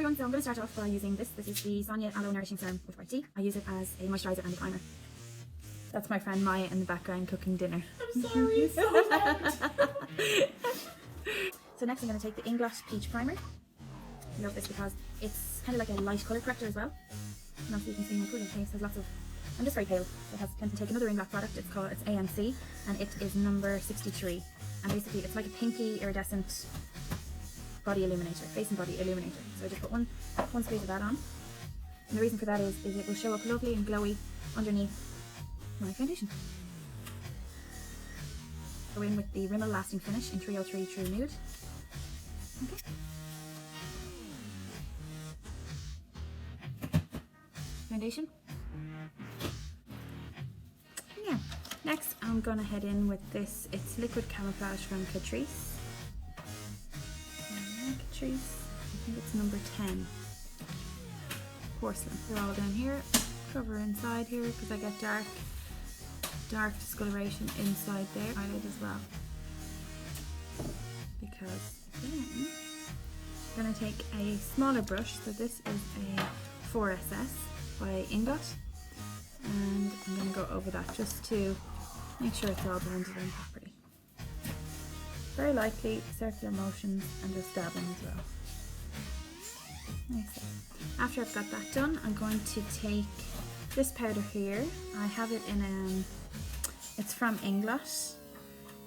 everyone, so I'm going to start off by using this. This is the Sonia Aloe Nourishing Serum with white tea. I use it as a moisturiser and a primer. That's my friend Maya in the background cooking dinner. I'm sorry, so hard. So next I'm going to take the Inglot Peach Primer. I love this because it's kind of like a light colour corrector as well. And also you can see my cooling face has lots of... I'm just very pale, so I can take another Inglot product. It's ANC and it is number 63. And basically it's like a pinky iridescent body illuminator, face and body illuminator. So I just put one squeeze of that on. And the reason for that is it will show up lovely and glowy underneath my foundation. Go in with the Rimmel Lasting Finish in 303 True Nude. Okay. Foundation. Yeah. Next I'm gonna head in with this. It's Liquid Camouflage from Catrice. Catrice, I think it's number 10. Porcelain. They're all down here. Cover inside here because I get dark discoloration inside there. Eyelid as well. Because then I'm gonna take a smaller brush. So this is a 4SS by Inglot, and I'm gonna go over that just to make sure it's all blended in properly. Very lightly, circular motions, and just dab in as well. Nice. After I've got that done, I'm going to take this powder here. I have it in it's from Inglot.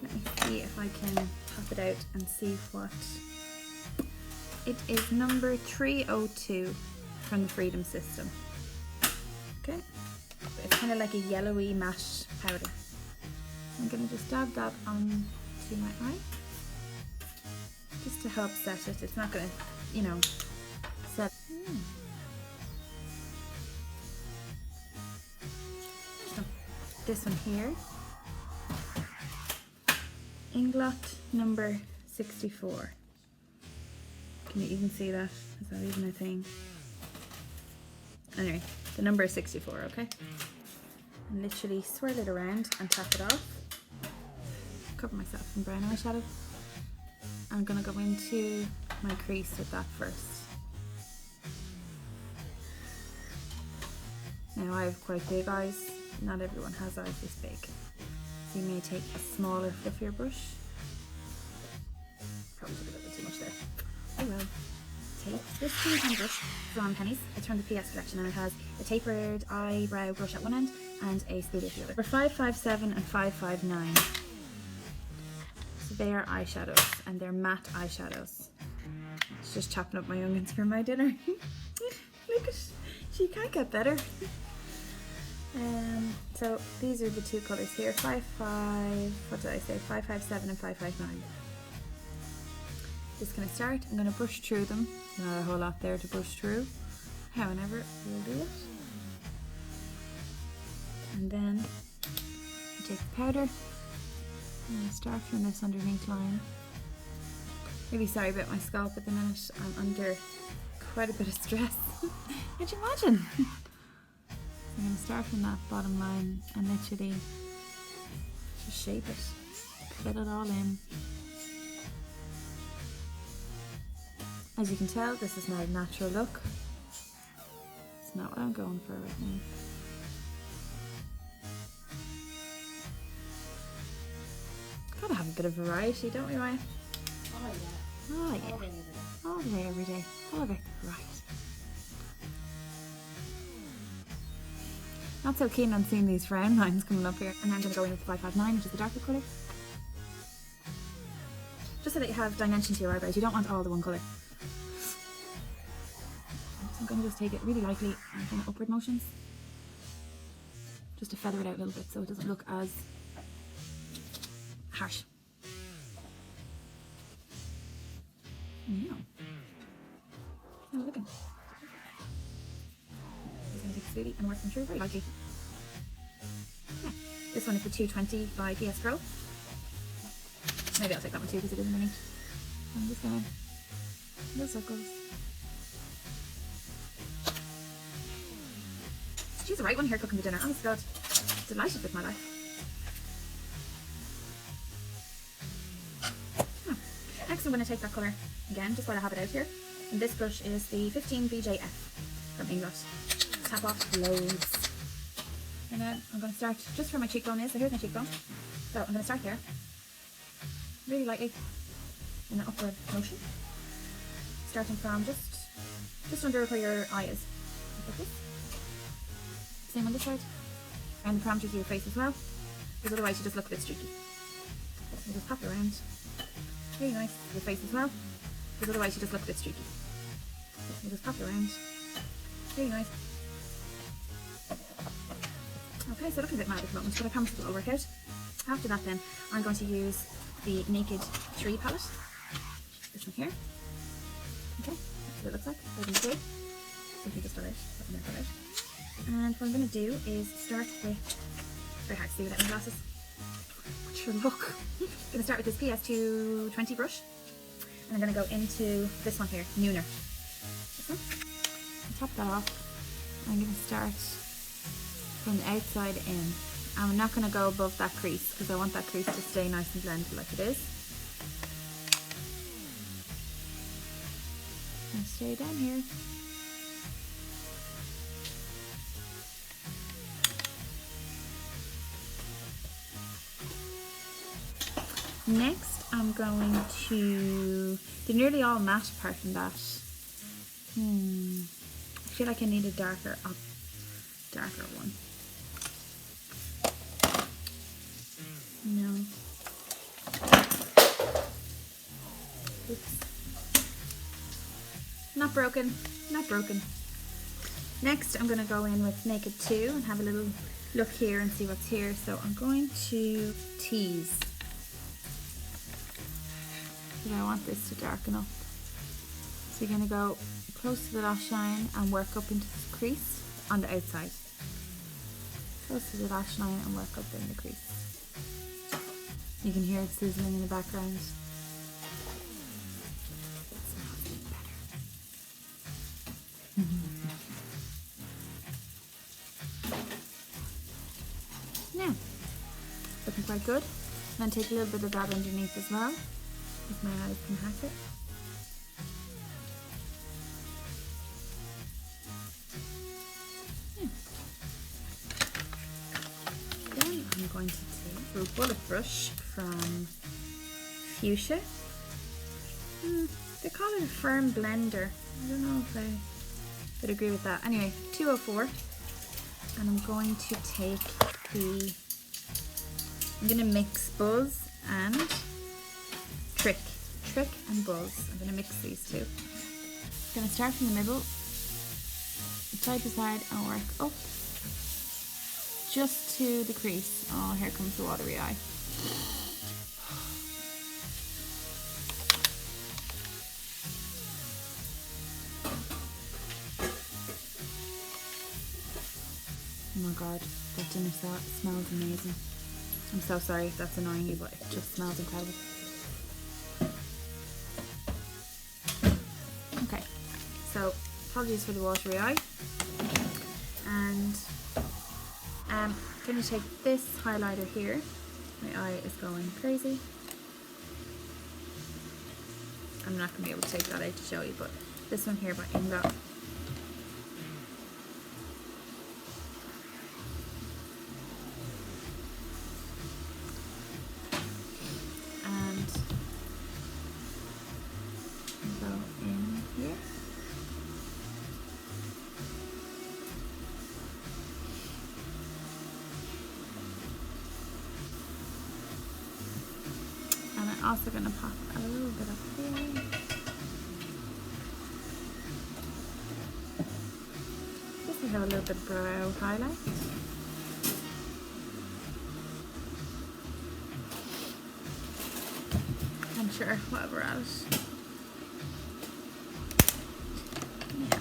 Let me see if I can pop it out and see what. It is number 302 from the Freedom System. Okay. It's kind of like a yellowy matte powder. I'm going to just dab that onto my eye. Just to help set it. It's not going to, you know, set. So, this one here. Inglot number 64. Can you even see that? Is that even a thing? Anyway, the number is 64, okay? And literally swirl it around and tap it off. Cover myself in brown eyeshadow. I'm gonna go into my crease with that first. Now I have quite big eyes. Not everyone has eyes this big. So you may take a smaller, fluffier brush. Probably took a little bit too much there. Oh well. Take this teeny tiny brush from Penny's. It's from the PS collection and it has a tapered eyebrow brush at one end and a spoolie at the other. For 557 and 559. So they are eyeshadows and they're matte eyeshadows. It's just chopping up my onions for my dinner. Look at, she can't get better. So these are the two colours here, 557 and 559. Just going to start, I'm going to brush through them. Not a whole lot there to brush through. However, we'll do it. And then I take the powder and I start from this underneath line. Really sorry about my scalp at the minute. I'm under quite a bit of stress. Could you imagine? I'm going to start from that bottom line and literally just shape it, fit it all in. As you can tell, this is not a natural look. It's not what I'm going for right now. Gotta have a bit of variety, don't we, Ryan? Oh yeah. Oh yeah. All day, every day. All about the variety. Not so keen on seeing these frown lines coming up here. And now I'm going to go in with 559, which is the darker colour. Just so that you have dimension to your eyebrows. You don't want all the one colour. So I'm going to just take it really lightly and kind of upward motions. Just to feather it out a little bit so it doesn't look as harsh. Yeah. How are we looking? Spoolie and work them through very lightly. Yeah. This one is the 220 by PS Pro. Maybe I'll take that one too because it is underneath. I'm just going little circles. She's the right one here cooking the dinner. Honest to God, delighted with my life. Next I'm going to take that colour again, just while I have it out here. And this brush is the 15 BJF from English. Tap off loads. And then I'm going to start just where my cheekbone is. So here's my cheekbone. So I'm going to start there. Really lightly in an upward motion. Starting from just under where your eye is. Like this. Same on this side. And the parameters of your face as well. Because otherwise you just look a bit streaky. So just pop it around. Really nice. Your face as well. Because otherwise you just look a bit streaky. So just pop it around. Really nice. Okay, so looking a bit mad at the moment, but I promise it will work out. After that then, I'm going to use the Naked 3 palette. This one here. Okay, that's what it looks like. So you just fill out. And what I'm going to do is start with, very hard to see without my glasses. What's your look? I'm going to start with this PS220 brush. And I'm going to go into this one here, Nooner. This one. Top that off. I'm going to start from the outside in. I'm not going to go above that crease because I want that crease to stay nice and blended like it is. And stay down here. Next, I'm going to do nearly all matte apart from that. I feel like I need a darker one. No. Oops. Not broken. Not broken. Next, I'm going to go in with Naked 2 and have a little look here and see what's here. So I'm going to tease. Because I want this to darken up. So you're going to go close to the lash line and work up into this crease on the outside. Close to the lash line and work up in the crease. You can hear it sizzling in the background. It smells even better. Now, looking quite good. And then take a little bit of that underneath as well, if my eyes can hack it. Then I'm going to take a bullet brush from Fuchsia. They call it a firm blender. I don't know if I would agree with that. Anyway, 204. And I'm going to take I'm going to mix Buzz and Trick. Trick and Buzz. I'm going to mix these two. I'm going to start from the middle, side to side, and work up just to the crease. Oh, here comes the watery eye. Oh my god, that dinner smells amazing. I'm so sorry if that's annoying you, but it just smells incredible. Okay, so apologies for the watery eye. And I'm going to take this highlighter here. My eye is going crazy. I'm not going to be able to take that out to show you, but this one here by Inga. Also going to pop a little bit up here. Just to have a little bit of brow highlight. I'm sure, whatever else. Yeah.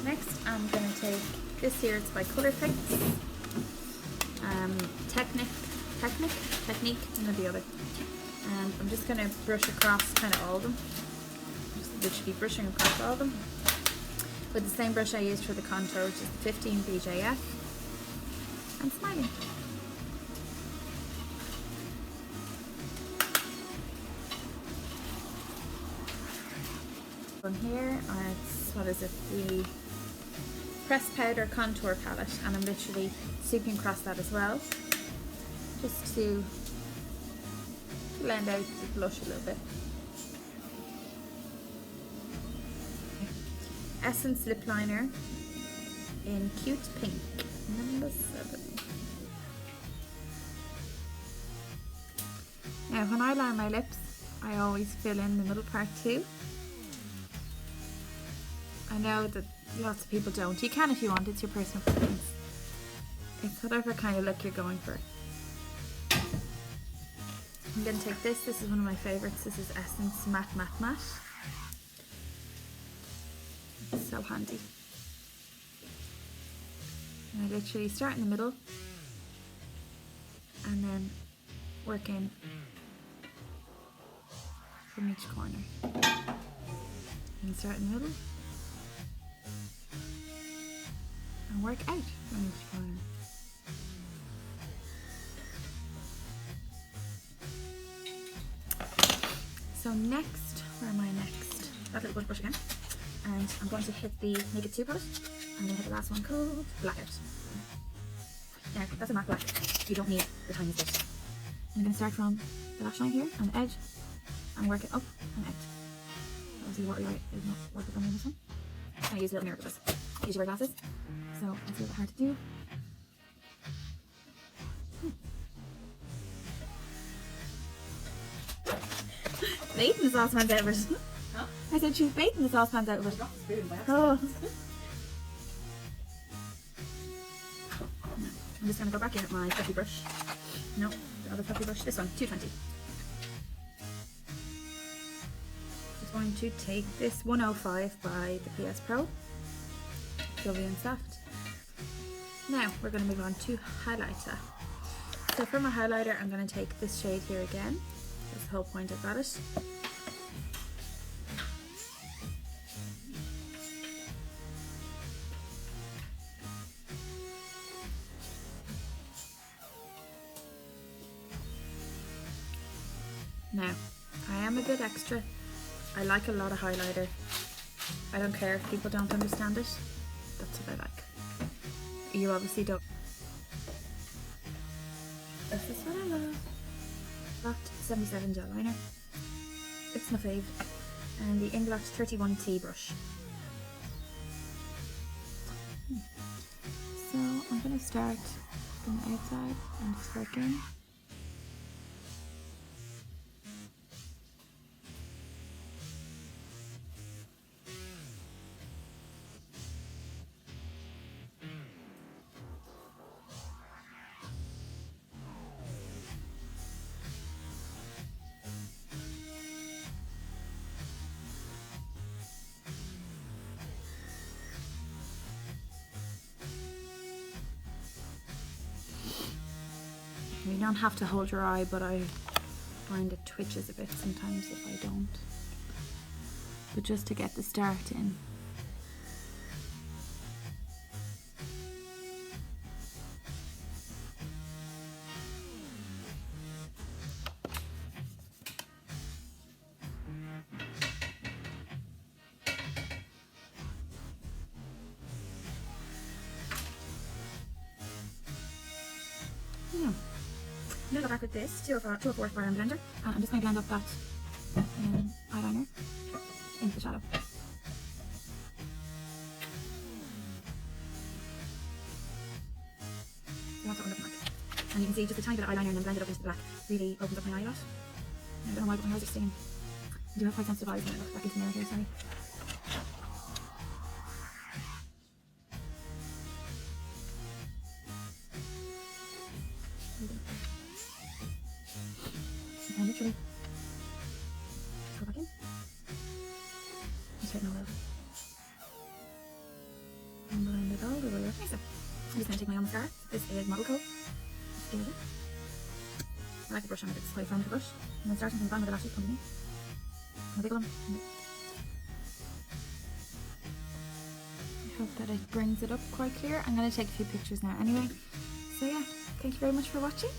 Next, I'm going to take this here. It's by Colour Fix. Technique, and the other. And I'm just going to brush across kind of all of them. Just literally brushing across all of them. With the same brush I used for the contour, which is the 15 BJF. And smiling. On here, it's, what is it, the pressed powder contour palette, and I'm literally sweeping across that as well, just to blend out the blush a little bit. Essence lip liner in Cute Pink, number 7. Now when I line my lips, I always fill in the middle part too. I know that lots of people don't. You can if you want, it's your personal preference. It's whatever kind of look you're going for. I'm going to take this. This is one of my favourites. This is Essence Matte Matte Matte. It's so handy. And I literally start in the middle and then work in from each corner. And start in the middle and work out from each corner. So next, where am I next? That little brush again. And I'm going to hit the Naked 2 palette. I'm going to hit the last one called Blackout. Now, that's a matte black. You don't need the tiniest bit. I'm going to start from the lash line here on the edge and work it up and out. Obviously, watery eye is not working for me on this one. I use a little mirror for this. Use your wear glasses, so it's a little hard to do. Baiting the saucepan's out of it. Huh? I said she's baiting the saucepan's out of it. Drop the spoon by accident. Oh. I'm just going to go back in at my fluffy brush. No, the other fluffy brush. This one, 220. Just going to take this 105 by the PS Pro. Lovely and soft. Now we're going to move on to highlighter. So for my highlighter, I'm going to take this shade here again. That's the whole point I've got it. Now, I am a bit extra. I like a lot of highlighter. I don't care if people don't understand it. That's what I like. You obviously don't. This is what I love. Lot 77 gel liner. It's my fave. And the Inglot 31T brush. So I'm going to start from the outside and just work in. You don't have to hold your eye, but I find it twitches a bit sometimes if I don't. But just to get the start in. Yeah. I'm going to go back with this 204 bar blender, and I'm just going to blend up that eyeliner into the shadow. So that's what we're looking like. And you can see just a tiny bit of eyeliner and then blend it up into the black really opens up my eye a lot. I don't know why, but my eyes are stinging. I do have quite sensitive eyes when I look back into the mirror here, sorry. And literally go back in and straighten all over and blend it all the way up. Okay, so I'm just going to take my own mascara. This is Model Co. I like the brush on it, it's quite firm with the brush. And then starting from the bottom of the lashes, come in. A big one. I hope that it brings it up quite clear. I'm going to take a few pictures now anyway. So yeah, thank you very much for watching.